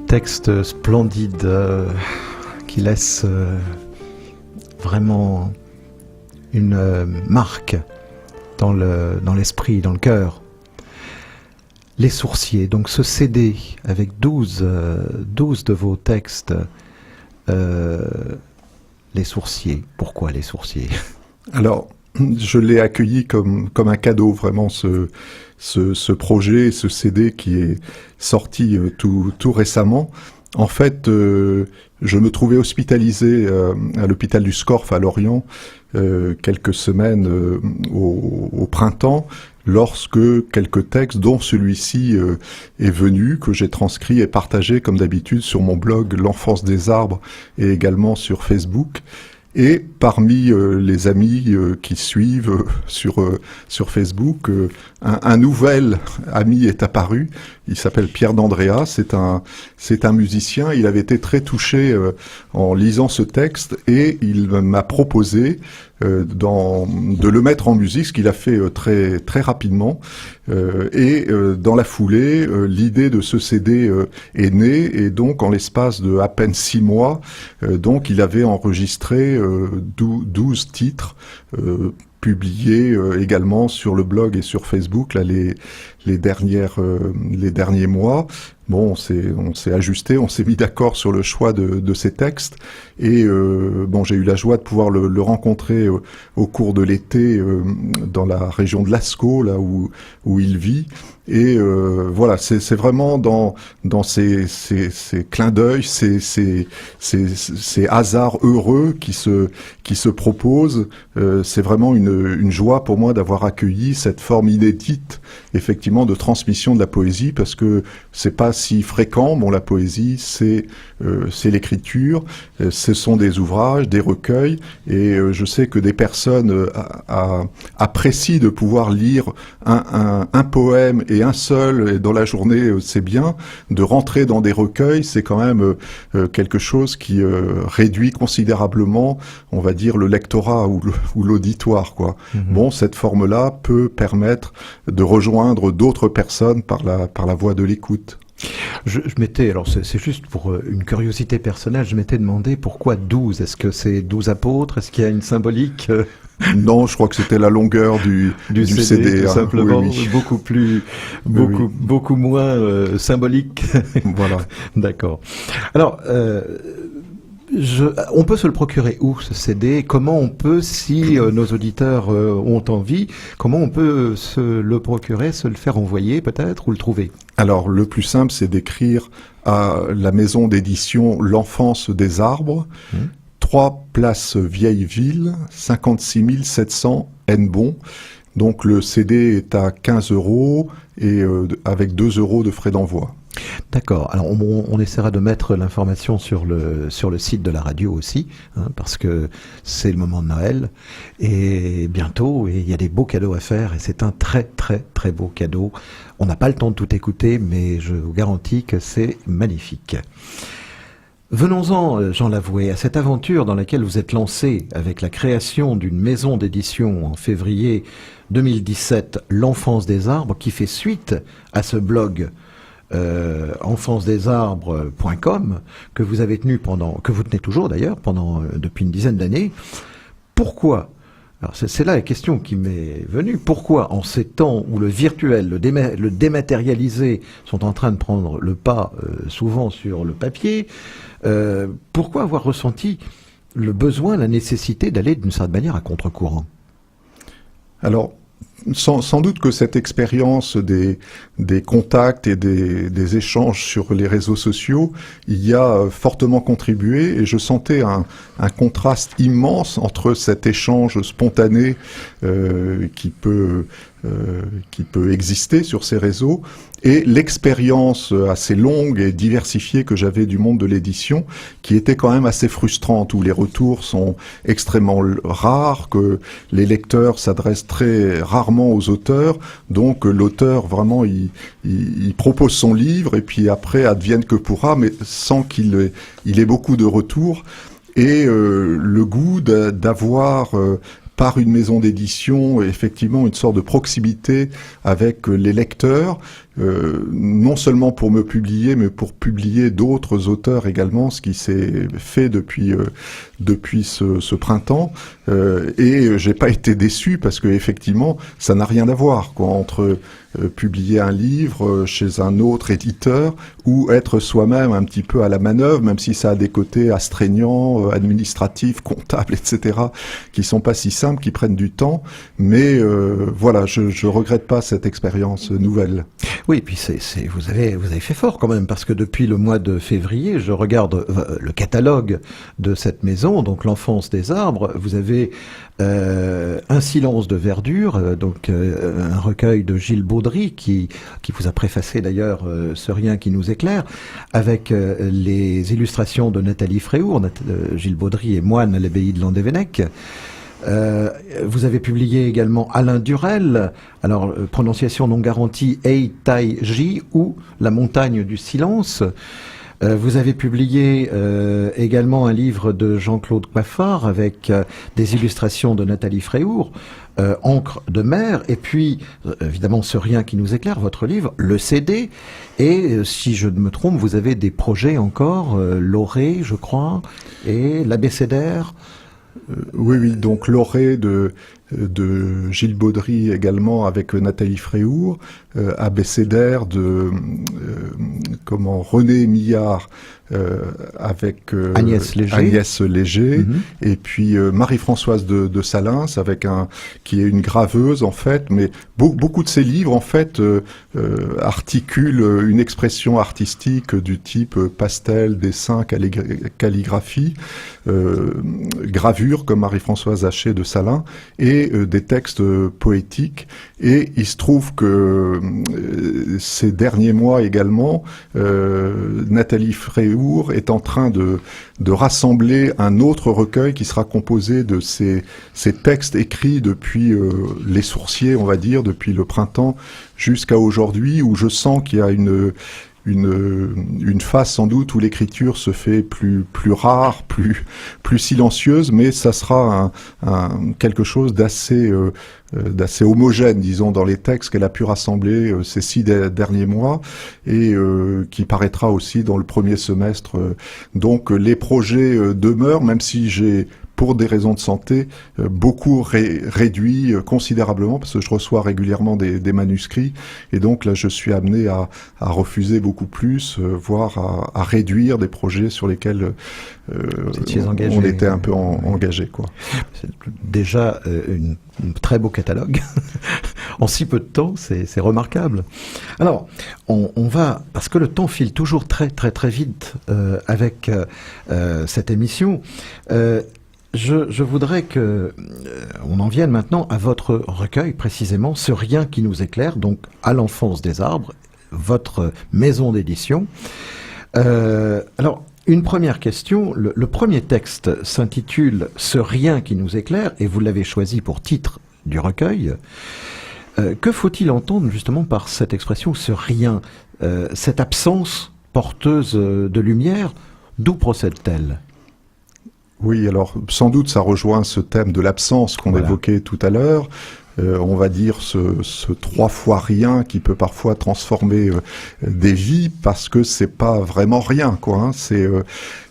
Texte splendide qui laisse vraiment une marque dans l'esprit, dans le cœur. Les sourciers, donc ce CD avec 12 de vos textes. Les sourciers, pourquoi les sourciers? Alors, je l'ai accueilli comme un cadeau, vraiment, ce projet, ce CD qui est sorti tout récemment. En fait, je me trouvais hospitalisé à l'hôpital du Scorff à Lorient quelques semaines au printemps, lorsque quelques textes, dont celui-ci est venu, que j'ai transcrit et partagé comme d'habitude sur mon blog L'Enfance des Arbres et également sur Facebook. Et parmi les amis qui suivent sur Facebook, un nouvel ami est apparu. Il s'appelle Pierre d'Andrea. C'est un musicien. Il avait été très touché en lisant ce texte et il m'a proposé de le mettre en musique, ce qu'il a fait très très rapidement. Et dans la foulée, l'idée de ce CD est née, et donc en l'espace de à peine 6 mois, donc il avait enregistré 12 titres publiés également sur le blog et sur Facebook là les derniers mois. Bon, on s'est ajusté, on s'est mis d'accord sur le choix de ces textes, et bon, j'ai eu la joie de pouvoir le rencontrer au cours de l'été dans la région de Lascaux, là où il vit. Et voilà, c'est vraiment dans ces clins d'œil, ces hasards heureux qui se proposent. C'est vraiment une joie pour moi d'avoir accueilli cette forme inédite, effectivement, de transmission de la poésie, parce que c'est pas si fréquent. Bon, la poésie, c'est l'écriture, ce sont des ouvrages, des recueils, et je sais que des personnes apprécient de pouvoir lire un poème et un seul, et dans la journée, c'est bien. De rentrer dans des recueils, c'est quand même quelque chose qui réduit considérablement, on va dire, le lectorat ou l'auditoire, quoi. Bon, cette forme-là peut permettre de rejoindre d'autres personnes par la voie de l'écoute. Je m'étais, alors c'est juste pour une curiosité personnelle, je m'étais demandé pourquoi 12. Est-ce que c'est 12 apôtres? Est-ce qu'il y a une symbolique? Non, je crois que c'était la longueur du CD, tout hein. simplement, Oui. beaucoup moins symbolique. Voilà. D'accord. Alors, on peut se le procurer où, ce CD? Comment on peut, si nos auditeurs ont envie, comment on peut se le procurer, se le faire envoyer peut-être, ou le trouver? Alors, le plus simple, c'est d'écrire à la maison d'édition L'Enfance des Arbres, 3 place Vieille Ville, 56 700 Hennebont. Donc, le CD est à 15 € et avec 2 € de frais d'envoi. D'accord. Alors on essaiera de mettre l'information sur le site de la radio aussi, hein, parce que c'est le moment de Noël et bientôt, et il y a des beaux cadeaux à faire, et c'est un très très très beau cadeau. On n'a pas le temps de tout écouter, mais je vous garantis que c'est magnifique. Venons-en, Jean Lavoué, à cette aventure dans laquelle vous êtes lancé avec la création d'une maison d'édition en février 2017, L'Enfance des Arbres, qui fait suite à ce blog enfancedesarbres.com que vous avez tenu que vous tenez toujours d'ailleurs depuis une dizaine d'années. Pourquoi? Alors c'est là la question qui m'est venue. Pourquoi, en ces temps où le virtuel, le dématérialisé sont en train de prendre le pas souvent sur le papier, pourquoi avoir ressenti le besoin, la nécessité d'aller d'une certaine manière à contre-courant? Alors, sans doute que cette expérience des contacts et des échanges sur les réseaux sociaux y a fortement contribué, et je sentais un contraste immense entre cet échange spontané qui peut exister sur ces réseaux et l'expérience assez longue et diversifiée que j'avais du monde de l'édition, qui était quand même assez frustrante, où les retours sont extrêmement rares, que les lecteurs s'adressent très rarement aux auteurs, donc l'auteur vraiment il propose son livre et puis après advienne que pourra, mais sans qu'il ait beaucoup de retours, et le goût d'avoir par une maison d'édition, effectivement, une sorte de proximité avec les lecteurs, non seulement pour me publier, mais pour publier d'autres auteurs également, ce qui s'est fait depuis ce printemps. Et j'ai pas été déçu, parce que effectivement, ça n'a rien à voir, quoi, entre publier un livre chez un autre éditeur ou être soi-même un petit peu à la manœuvre, même si ça a des côtés astreignants, administratifs, comptables, etc., qui sont pas si simples, qui prennent du temps. Mais voilà, je regrette pas cette expérience nouvelle. Oui, et puis vous avez fait fort quand même, parce que depuis le mois de février, je regarde le catalogue de cette maison, donc L'Enfance des Arbres. Vous avez Un silence de verdure, un recueil de Gilles Baudry qui vous a préfacé d'ailleurs Ce rien qui nous éclaire, avec les illustrations de Nathalie Fréour. Gilles Baudry est moine à l'abbaye de Landévennec. Vous avez publié également Alain Durel, alors prononciation non garantie, Ei Tai Ji, ou La montagne du silence. Vous avez publié également un livre de Jean-Claude Coiffard avec des illustrations de Nathalie Fréour, Encre de mer, et puis évidemment Ce rien qui nous éclaire, votre livre, le CD, et si je ne me trompe, vous avez des projets encore, Laurée, je crois, et l'abécédaire. Oui, donc Laurée de Gilles Baudry également avec Nathalie Fréhour, Abécédaire de René Millard avec Agnès Léger, et puis Marie-Françoise de Salins qui est une graveuse en fait, mais beaucoup de ses livres en fait articulent une expression artistique du type pastel, dessin, calligraphie, gravure comme Marie-Françoise Haché de Salins et des textes poétiques. Et il se trouve que ces derniers mois également, Nathalie Fréhour est en train de rassembler un autre recueil qui sera composé de ces textes écrits depuis les Sourciers, on va dire, depuis le printemps jusqu'à aujourd'hui, où je sens qu'il y a une phase sans doute où l'écriture se fait plus rare, plus silencieuse, mais ça sera quelque chose d'assez homogène, disons, dans les textes qu'elle a pu rassembler ces 6 derniers mois et qui paraîtra aussi dans le premier semestre. Donc les projets demeurent, même si j'ai, pour des raisons de santé, beaucoup réduit considérablement, parce que je reçois régulièrement des manuscrits, et donc là je suis amené à refuser beaucoup plus, voire à réduire des projets sur lesquels on était un peu engagé, quoi. C'est déjà un très beau catalogue. En si peu de temps, c'est remarquable. Alors, on va, parce que le temps file toujours très très très vite avec cette émission, je voudrais que on en vienne maintenant à votre recueil, précisément, Ce rien qui nous éclaire, donc à l'enfance des arbres, votre maison d'édition. Alors, une première question, le premier texte s'intitule « Ce rien qui nous éclaire » et vous l'avez choisi pour titre du recueil. Que faut-il entendre justement par cette expression « ce rien », cette absence porteuse de lumière, d'où procède-t-elle ? Oui, alors sans doute ça rejoint ce thème de l'absence qu'on évoquait tout à l'heure. On va dire ce 3 fois rien qui peut parfois transformer des vies, parce que c'est pas vraiment rien, quoi. Hein.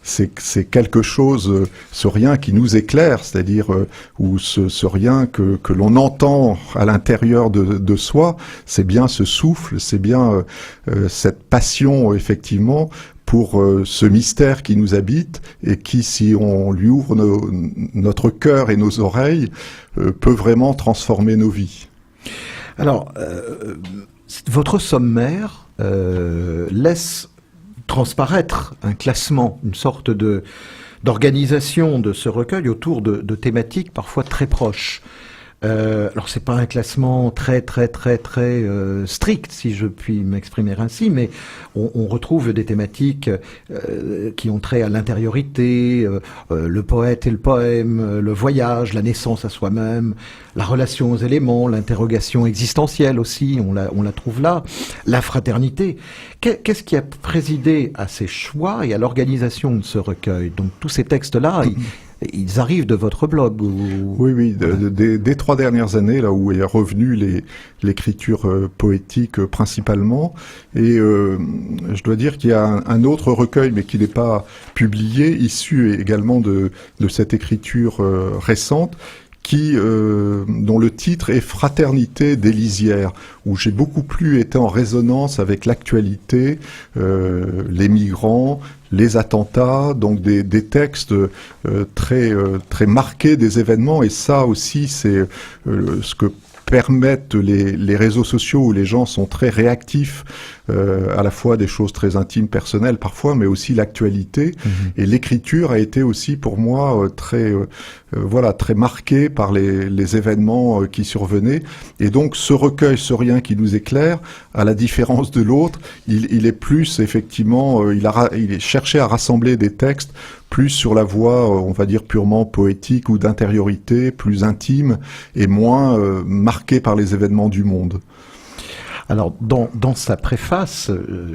C'est quelque chose, ce rien qui nous éclaire, c'est-à-dire ou ce rien que l'on entend à l'intérieur de soi. C'est bien ce souffle, c'est bien cette passion, effectivement, pour ce mystère qui nous habite et qui, si on lui ouvre notre cœur et nos oreilles, peut vraiment transformer nos vies. Alors, votre sommaire laisse transparaître un classement, une sorte d'organisation de ce recueil autour de thématiques parfois très proches. Alors c'est pas un classement très strict, si je puis m'exprimer ainsi, mais on retrouve des thématiques qui ont trait à l'intériorité, le poète et le poème, le voyage, la naissance à soi-même, la relation aux éléments, l'interrogation existentielle aussi, on la trouve là, la fraternité. Qu'est-ce qui a présidé à ces choix et à l'organisation de ce recueil? Donc tous ces textes-là, ils arrivent de votre blog Oui, des 3 dernières années, là où est revenu l'écriture poétique principalement. Et je dois dire qu'il y a un autre recueil, mais qui n'est pas publié, issu également de cette écriture récente, dont le titre est Fraternité des lisières, où j'ai beaucoup plus été en résonance avec l'actualité, les migrants, les attentats, donc des textes très marqués des événements, et ça aussi c'est ce que permettent les réseaux sociaux, où les gens sont très réactifs à la fois des choses très intimes, personnelles parfois, mais aussi l'actualité. Et l'écriture a été aussi pour moi très marquée par les événements qui survenaient. Et donc ce recueil, Ce rien qui nous éclaire, à la différence de l'autre, il est plus effectivement, il est cherché à rassembler des textes plus sur la voie, on va dire, purement poétique ou d'intériorité, plus intime et moins marquée par les événements du monde. Alors, dans sa préface,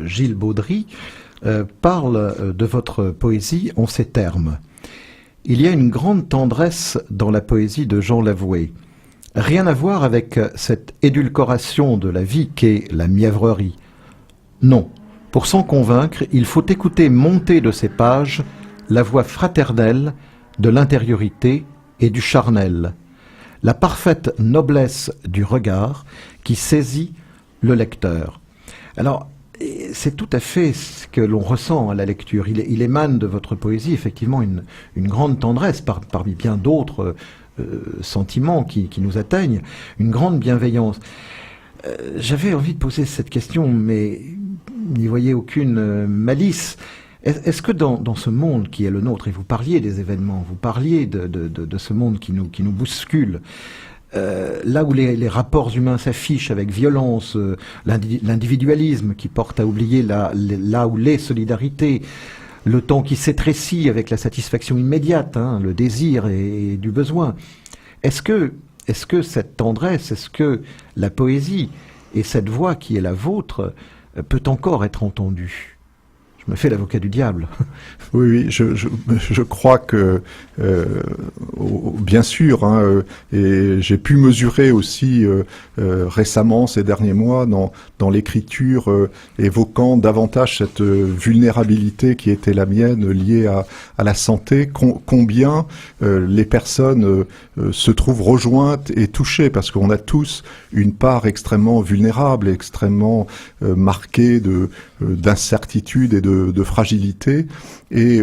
Gilles Baudry parle de votre poésie en ces termes. Il y a une grande tendresse dans la poésie de Jean Lavoué. Rien à voir avec cette édulcoration de la vie qu'est la mièvrerie. Non, pour s'en convaincre, il faut écouter monter de ces pages la voix fraternelle de l'intériorité et du charnel. la parfaite noblesse du regard qui saisit le lecteur. Alors, c'est tout à fait ce que l'on ressent à la lecture. Il émane de votre poésie, effectivement, une grande tendresse, parmi bien d'autres sentiments qui nous atteignent, une grande bienveillance. J'avais envie de poser cette question, mais n'y voyez aucune malice. Est-ce que dans ce monde qui est le nôtre, et vous parliez des événements, vous parliez de ce monde qui nous bouscule, là où les rapports humains s'affichent avec violence, l'individualisme qui porte à oublier là où les solidarités, le temps qui s'étrécit avec la satisfaction immédiate, le désir et du besoin. Est-ce que cette tendresse, est-ce que la poésie et cette voix qui est la vôtre peut encore être entendue ? Je me fais l'avocat du diable. Oui, je crois que, bien sûr, et j'ai pu mesurer aussi récemment, ces derniers mois, dans l'écriture, évoquant davantage cette vulnérabilité qui était la mienne liée à la santé, combien les personnes se trouvent rejointes et touchées, parce qu'on a tous une part extrêmement vulnérable, extrêmement marquée d'incertitude et de fragilité, et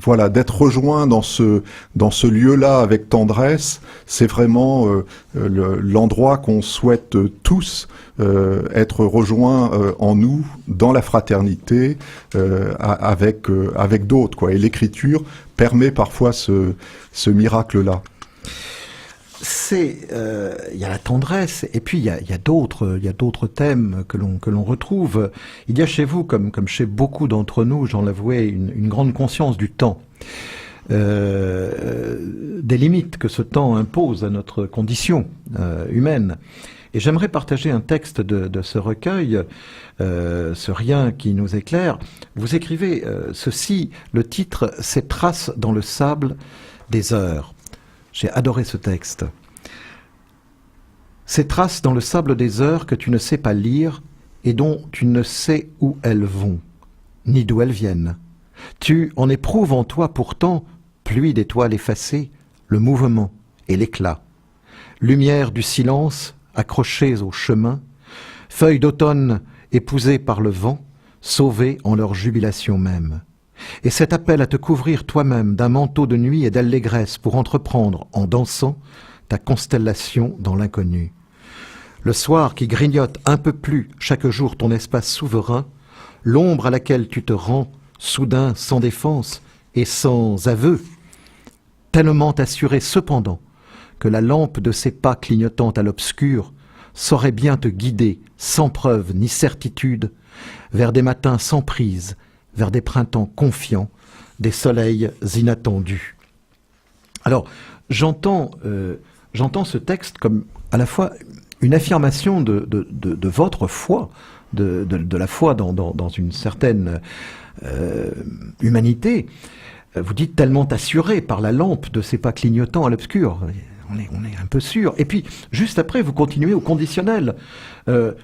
voilà, d'être rejoint dans ce lieu-là avec tendresse, c'est vraiment l'endroit qu'on souhaite tous être rejoint en nous, dans la fraternité, avec d'autres, quoi. Et l'écriture permet parfois ce miracle-là. Il y a la tendresse, et puis il y a d'autres thèmes que l'on retrouve. Il y a chez vous, comme chez beaucoup d'entre nous, j'en l'avouais, une grande conscience du temps, des limites que ce temps impose à notre condition humaine. Et j'aimerais partager un texte de ce recueil, ce rien qui nous éclaire. Vous écrivez ceci, le titre « Ces traces dans le sable des heures ». J'ai adoré ce texte. Ces traces dans le sable des heures que tu ne sais pas lire et dont tu ne sais où elles vont, ni d'où elles viennent. Tu en éprouves en toi pourtant, pluie d'étoiles effacées, le mouvement et l'éclat. Lumière du silence accrochées au chemin, feuilles d'automne épousées par le vent, sauvées en leur jubilation même. Et cet appel à te couvrir toi-même d'un manteau de nuit et d'allégresse pour entreprendre, en dansant, ta constellation dans l'inconnu. Le soir qui grignote un peu plus chaque jour ton espace souverain, l'ombre à laquelle tu te rends, soudain sans défense et sans aveu, tellement assuré cependant que la lampe de ses pas clignotant à l'obscur saurait bien te guider, sans preuve ni certitude, vers des matins sans prise, vers des printemps confiants, des soleils inattendus. Alors, j'entends ce texte comme à la fois une affirmation de votre foi, de la foi dans une certaine humanité. Vous dites tellement assuré par la lampe de ses pas clignotants à l'obscur. On est un peu sûr. Et puis, juste après, vous continuez au conditionnel.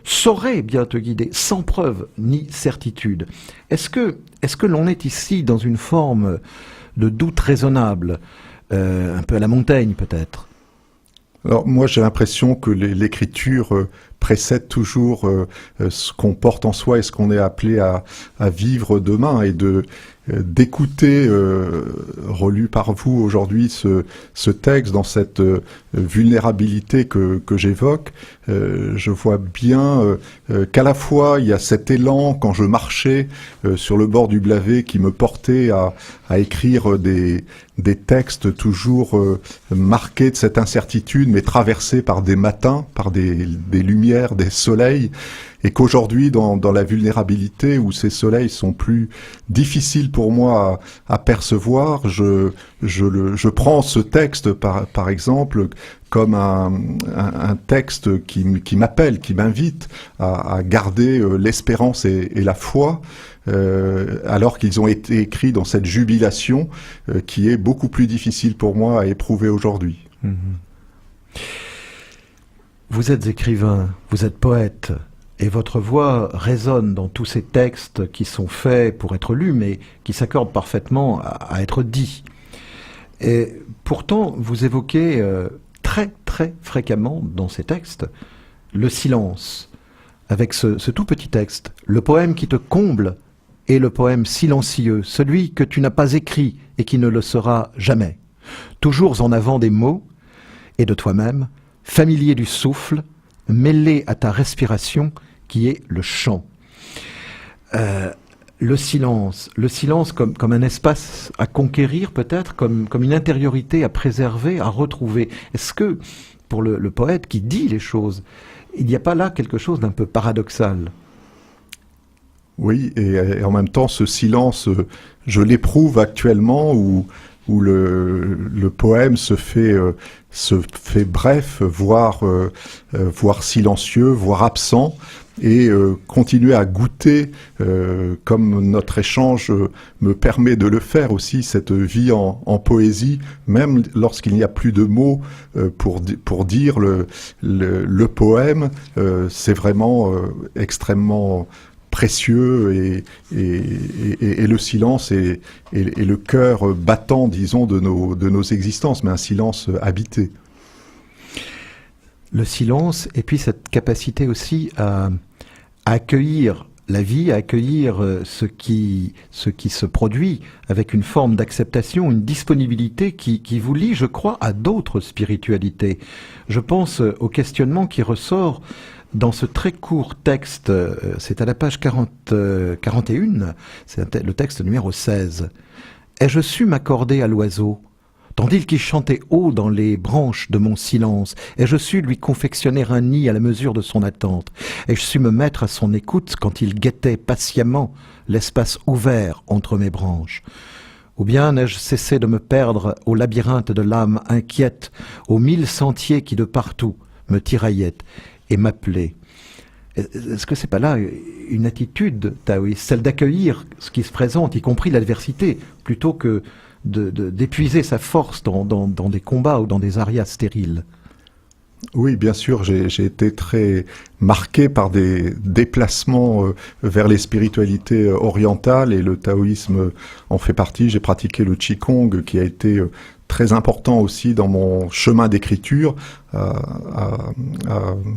Saurait bien te guider, sans preuve ni certitude. Est-ce que l'on est ici dans une forme de doute raisonnable, un peu à la Montaigne peut-être? Alors moi j'ai l'impression que l'écriture précède toujours ce qu'on porte en soi et ce qu'on est appelé à vivre demain, et d'écouter, relu par vous aujourd'hui, ce texte dans cette vulnérabilité que j'évoque. Je vois bien qu'à la fois il y a cet élan quand je marchais sur le bord du Blavet qui me portait à écrire des textes toujours marqués de cette incertitude, mais traversés par des matins, par des lumières, des soleils, et qu'aujourd'hui, dans la vulnérabilité, où ces soleils sont plus difficiles pour moi à percevoir, je prends ce texte, par exemple, comme un texte qui m'appelle, qui m'invite à garder l'espérance et la foi, alors qu'ils ont été écrits dans cette jubilation qui est beaucoup plus difficile pour moi à éprouver aujourd'hui. Mmh. Vous êtes écrivain, vous êtes poète, et votre voix résonne dans tous ces textes qui sont faits pour être lus, mais qui s'accordent parfaitement à être dits. Et pourtant, vous évoquez très très fréquemment dans ses textes le silence, avec ce tout petit texte, le poème qui te comble est le poème silencieux, celui que tu n'as pas écrit et qui ne le sera jamais. Toujours en avant des mots et de toi-même, familier du souffle, mêlé à ta respiration qui est le chant. Le silence comme un espace à conquérir peut-être, comme une intériorité à préserver, à retrouver. Est-ce que, pour le poète qui dit les choses, il n'y a pas là quelque chose d'un peu paradoxal ? Oui, et en même temps, ce silence, je l'éprouve actuellement où le poème se fait bref, voire silencieux, voire absent, et continuer à goûter, comme notre échange me permet de le faire aussi, cette vie en poésie, même lorsqu'il n'y a plus de mots pour dire le poème, c'est vraiment extrêmement précieux et le silence est le cœur battant, disons, de nos existences, mais un silence habité. Le silence, et puis cette capacité aussi à accueillir la vie, à accueillir ce qui se produit avec une forme d'acceptation, une disponibilité qui vous lie, je crois, à d'autres spiritualités. Je pense au questionnement qui ressort dans ce très court texte, c'est à la page 41, c'est le texte numéro 16. « Ai-je su m'accorder à l'oiseau, tandis qu'il chantait haut dans les branches de mon silence, ai-je su lui confectionner un nid à la mesure de son attente, ai-je su me mettre à son écoute quand il guettait patiemment l'espace ouvert entre mes branches. Ou bien n'ai-je cessé de me perdre au labyrinthe de l'âme inquiète, aux 1000 sentiers qui de partout me tiraillaient et m'appelaient. Est-ce que c'est pas là une attitude taoïste, celle d'accueillir ce qui se présente, y compris l'adversité, plutôt que d'épuiser sa force dans des combats ou dans des arias stériles? Oui, bien sûr, j'ai été très marqué par des déplacements vers les spiritualités orientales, et le taoïsme en fait partie. J'ai pratiqué le Qigong, qui a été très important aussi dans mon chemin d'écriture.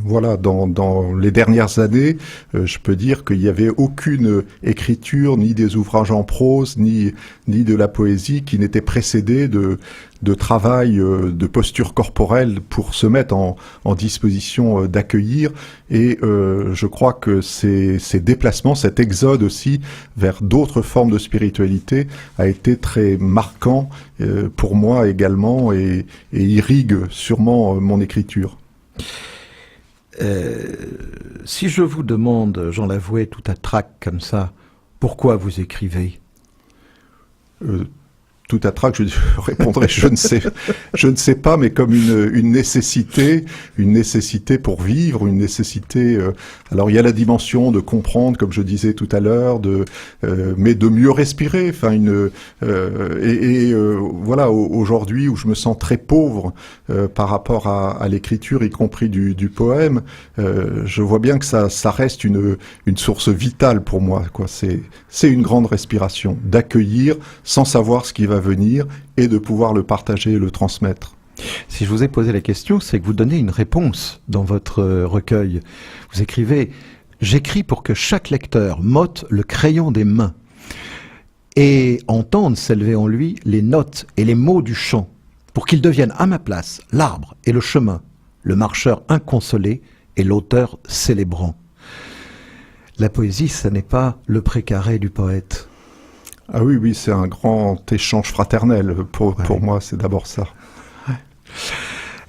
Voilà, dans les dernières années, je peux dire qu'il n'y avait aucune écriture, ni des ouvrages en prose, ni de la poésie qui n'était précédée de travail, de posture corporelle pour se mettre en disposition d'accueillir. Et je crois que ces déplacements, cet exode aussi vers d'autres formes de spiritualité a été très marquant pour moi également, et irrigue sûrement mon écriture. Si je vous demande, Jean Lavoué, tout à trac comme ça, pourquoi vous écrivez ? Tout à trac, je répondrai, je ne sais pas, mais comme une nécessité pour vivre, une nécessité. Alors il y a la dimension de comprendre, comme je disais tout à l'heure, mais de mieux respirer. Enfin voilà, aujourd'hui où je me sens très pauvre par rapport à l'écriture, y compris du poème, je vois bien que ça reste une source vitale pour moi, quoi. C'est une grande respiration, d'accueillir sans savoir ce qui va venir et de pouvoir le partager et le transmettre. Si je vous ai posé la question, c'est que vous donnez une réponse dans votre recueil. Vous écrivez « J'écris pour que chaque lecteur m'ôte le crayon des mains et entende s'élever en lui les notes et les mots du chant, pour qu'ils deviennent à ma place l'arbre et le chemin, le marcheur inconsolé et l'auteur célébrant. » La poésie, ce n'est pas le précaré du poète. Ah oui, c'est un grand échange fraternel. Pour moi, c'est d'abord ça. Ouais.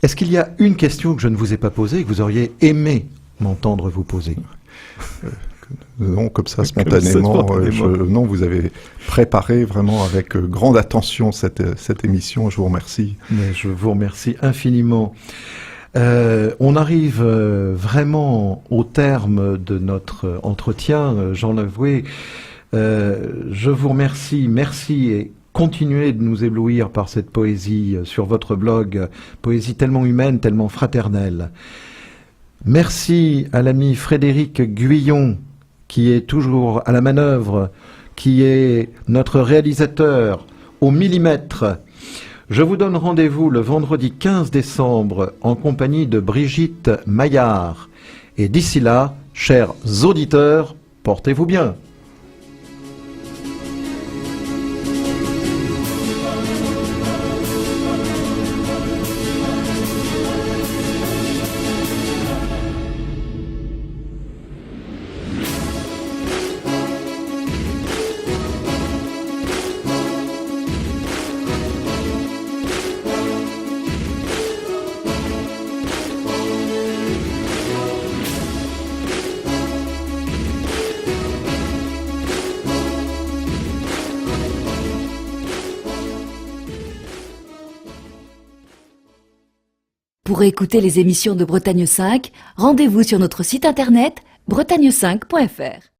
Est-ce qu'il y a une question que je ne vous ai pas posée et que vous auriez aimé m'entendre vous poser ? Non, comme ça, spontanément. Non, vous avez préparé vraiment avec grande attention cette émission. Je vous remercie. Mais je vous remercie infiniment. On arrive vraiment au terme de notre entretien, Jean Lavoué. Je vous remercie, merci, et continuez de nous éblouir par cette poésie sur votre blog, poésie tellement humaine, tellement fraternelle. Merci à l'ami Frédéric Guyon, qui est toujours à la manœuvre, qui est notre réalisateur au millimètre. Je vous donne rendez-vous le vendredi 15 décembre en compagnie de Brigitte Maillard. Et d'ici là, chers auditeurs, portez-vous bien. Pour écouter les émissions de Bretagne 5, rendez-vous sur notre site internet bretagne5.fr.